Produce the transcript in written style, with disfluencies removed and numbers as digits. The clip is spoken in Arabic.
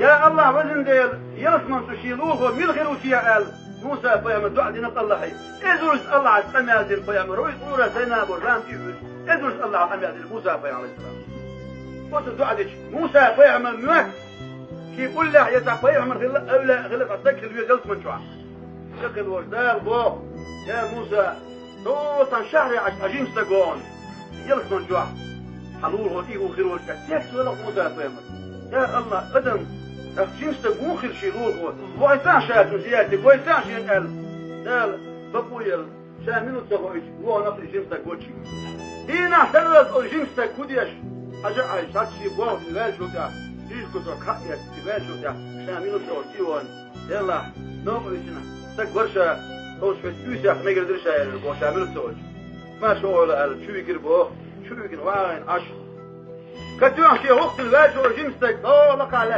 يا الله وزن ديل يلسمن تشيلوه وميلغر وشيع موسى فيعمل دعاء دينك الله حي ادرس الله على السماء دين فيعمل روي صورة زينب ورام إيوز ادرس الله على السماء دين موسى فيعمل السلام وش الدعاء ديش موسى فيعمل موك كي يقول له يسع فيعمل غلق السكر اللي يجلس من شوع شكل وجدال بوه يا موسى صوتا شهري عجيم سجون يلس من شوع حلول وفيه وخير والكتاك ولا موسى فيعمل يا الله قدم جنس مخر شيلوه هو ويسان شات وزيادة ويسان شيء قال بقويل شامل تسويش هو نفس جنس كوتشي هنا ثلاث جنس كوديش حاجة عايش هاتشي بوه الوال شو ده جيش كتر خائر الوال شو ده شامل تسويون يلا نقول شنا تكبرش توش في السويسة ما يقدرش هو شامل تسويش ما شو قال شو يقربوه شو يقرب وين عش كتير شيء وقت الوال شو جنس لقى على